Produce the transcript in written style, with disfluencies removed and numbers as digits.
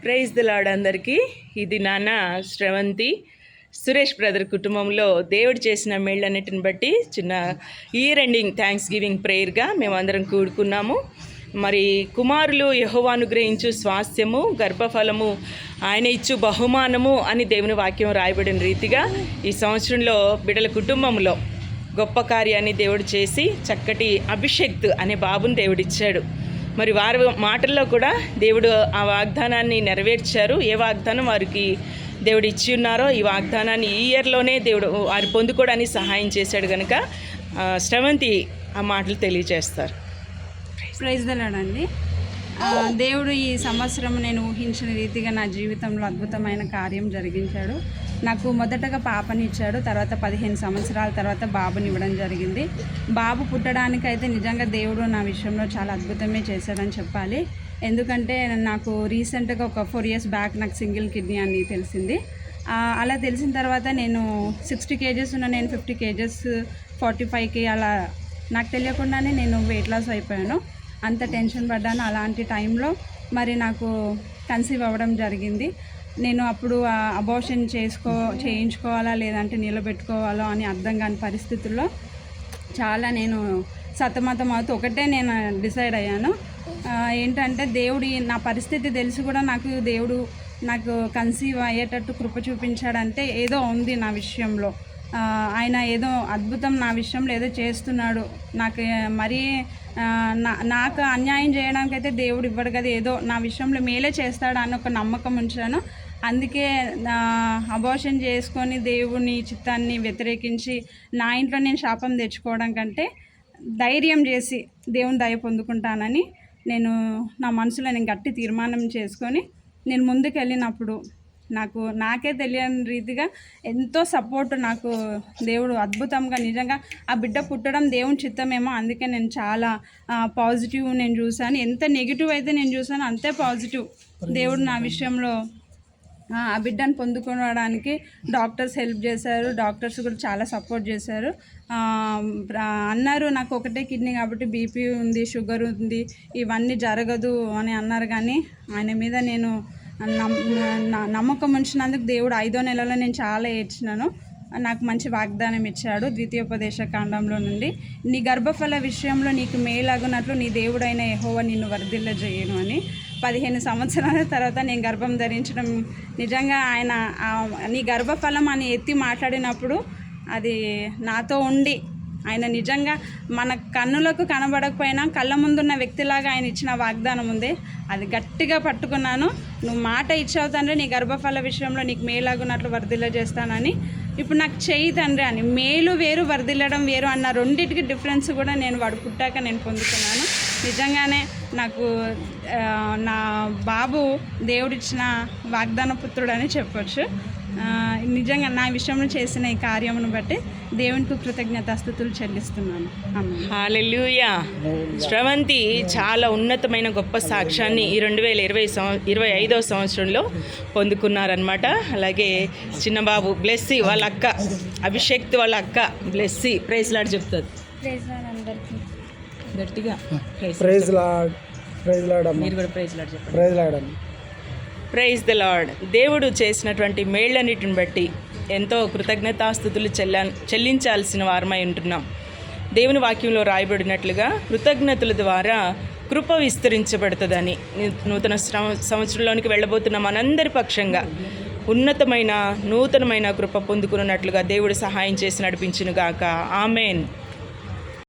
Praise the lord అందరికీ. ఇది నాన్న శ్రవంతి సురేష్ బ్రదర్ కుటుంబంలో దేవుడు చేసిన మేళ్ళన్నిటిని బట్టి చిన్న ఇయర్ ఎండింగ్ థ్యాంక్స్ గివింగ్ ప్రేయర్గా మేమందరం కూడుకున్నాము. మరి కుమారులు యెహోవా అనుగ్రహించు స్వాస్థ్యము, గర్భఫలము, ఆయన ఇచ్చు బహుమానము అని దేవుని వాక్యం రాయబడిన రీతిగా ఈ సంవత్సరంలో బిడ్డల కుటుంబంలో గొప్ప కార్యాన్ని దేవుడు చేసి చక్కటి అభిషేక్త్ అనే బాబుని దేవుడిచ్చాడు. మరి వారి మాటల్లో కూడా దేవుడు ఆ వాగ్దానాన్ని నెరవేర్చారు. ఏ వాగ్దానం వారికి దేవుడు ఇచ్చి ఉన్నారో ఈ వాగ్దానాన్ని ఈ ఇయర్లోనే దేవుడు వారు పొందుకోవడానికి సహాయం చేశాడు కనుక శ్రవంతి ఆ మాటలు తెలియజేస్తారు. ప్రైజ్ ది లార్డ్ అండి. దేవుడు ఈ సంవత్సరం నేను ఊహించిన రీతిగా నా జీవితంలో అద్భుతమైన కార్యం జరిగించాడు. నాకు మొదటగా పాపనిచ్చాడు, తర్వాత 15 సంవత్సరాల తర్వాత బాబుని ఇవ్వడం జరిగింది. బాబు పుట్టడానికైతే నిజంగా దేవుడు నా విషయంలో చాలా అద్భుతమే చేశాడని చెప్పాలి. ఎందుకంటే నాకు రీసెంట్గా ఒక 4 years బ్యాక్ నాకు సింగిల్ కిడ్నీ అని తెలిసింది. అలా తెలిసిన తర్వాత నేను 60 kgs ఉన్న నేను 50 kgs 45 అలా నాకు తెలియకుండానే నేను వెయిట్ లాస్ అయిపోయాను. అంత టెన్షన్ పడ్డాను. అలాంటి టైంలో మరి నాకు కన్సీవ్ అవ్వడం జరిగింది. నేను అప్పుడు అబార్షన్ చేయించుకోవాలా లేదంటే నిలబెట్టుకోవాలో అని అర్థం కాని పరిస్థితుల్లో చాలా నేను సతమతం అవుతూ ఒకటే నేను డిసైడ్ అయ్యాను. ఏంటంటే దేవుడు నా పరిస్థితి తెలిసి కూడా దేవుడు నాకు కన్సీవ్ అయ్యేటట్టు కృప చూపించాడంటే ఏదో ఉంది నా విషయంలో. ఆయన ఏదో అద్భుతం నా విషయంలో ఏదో చేస్తున్నాడు. నాకు మరీ నాకు అన్యాయం చేయడానికైతే దేవుడు ఇవ్వడు కదా, ఏదో నా విషయంలో మేలే చేస్తాడు అని ఒక నమ్మకం ఉంచాను. అందుకే అబార్షన్ చేసుకొని దేవుని చిత్తాన్ని వ్యతిరేకించి నా ఇంట్లో నేను శాపం తెచ్చుకోవడం కంటే ధైర్యం చేసి దేవుని దయ పొందుకుంటానని నేను నా మనసులో నేను గట్టి తీర్మానం చేసుకొని నేను ముందుకు వెళ్ళినప్పుడు నాకే తెలియని రీతిగా ఎంతో సపోర్ట్ నాకు దేవుడు అద్భుతంగా నిజంగా ఆ బిడ్డ పుట్టడం దేవుని చిత్తమేమో. అందుకే నేను చాలా పాజిటివ్ నేను చూశాను. ఎంత నెగిటివ్ అయితే నేను చూశాను అంతే పాజిటివ్ దేవుడు నా విషయంలో ఆ బిడ్డను పొందుకోవడానికి డాక్టర్స్ హెల్ప్ చేశారు. డాక్టర్స్ కూడా చాలా సపోర్ట్ చేశారు. అన్నారు నాకు ఒకటే కిడ్నీ కాబట్టి బీపీ ఉంది, షుగర్ ఉంది, ఇవన్నీ జరగదు అని అన్నారు. కానీ ఆయన మీద నేను నమ్మకం ఉంచినందుకు దేవుడు 5వ నెలలో నేను చాలా ఏడ్చినాను. నాకు మంచి వాగ్దానం ఇచ్చాడు ద్వితీయోపదేశ కాండంలో నుండి, నీ గర్భఫల విషయంలో నీకు మేలాగునట్లు నీ దేవుడైన యెహోవా నిన్ను వర్ధిల్లజేయను అని. 15 సంవత్సరాల తర్వాత నేను గర్భం ధరించడం నిజంగా ఆయన నీ గర్భఫలం అని ఎత్తి మాట్లాడినప్పుడు అది నాతో ఉండి ఆయన నిజంగా మన కన్నులకు కనబడకపోయినా కళ్ళ ముందున్న వ్యక్తిలాగా ఆయన ఇచ్చిన వాగ్దానం ఉంది. అది గట్టిగా పట్టుకున్నాను. నువ్వు మాట ఇచ్చావు తండ్రి, నీ గర్భఫల విషయంలో నీకు మేలాగున్నట్లు వర్ధిల్ల చేస్తానని. ఇప్పుడు నాకు చెయ్యి తండ్రి అని. మేలు వేరు, వర్ధిల్లడం వేరు అన్న రెండింటికి డిఫరెన్స్ కూడా నేను వాడు పుట్టాక నేను పొందుకున్నాను. నిజంగానే నాకు నా బాబు దేవుడిచ్చిన వాగ్దాన పుత్రుడని చెప్పొచ్చు. నిజంగా నా విషయంలో చేసిన ఈ కార్యమును బట్టి దేవునికి కృతజ్ఞతాస్తుతులు చెల్లిస్తున్నాను. హల్లెలూయా. శ్రవంతి చాలా ఉన్నతమైన గొప్ప సాక్ష్యాన్ని ఈ 2025వ సంవత్సరంలో పొందుకున్నారనమాట. అలాగే చిన్నబాబు బ్లెస్సీ వాళ్ళ అక్క, అభిషేక్త్ వాళ్ళ అక్క బ్లెస్సీ ప్రైజ్ లార్డ్ చెప్తుంది. గట్టిగా ప్రైజ్ లార్డ్. మీరు కూడా ప్రైజ్ లార్డ్ చెప్పండి. ప్రైజ్ లార్డ్ అండి. Praise the Lord. దేవుడు చేసినటువంటి మేళ్ళన్నిటిని బట్టి ఎంతో కృతజ్ఞతాస్తుతులు చెల్లించాల్సిన వారమై ఉంటున్నాం. దేవుని వాక్యంలో రాయబడినట్లుగా కృతజ్ఞతల ద్వారా కృప విస్తరించబడుతుందని నూతన సంవత్సరంలోనికి వెళ్ళబోతున్న మనందరి పక్షంగా ఉన్నతమైన నూతనమైన కృప పొందుకున్నట్లుగా దేవుడు సహాయం చేసి నడిపించునుగాక. ఆమెన్.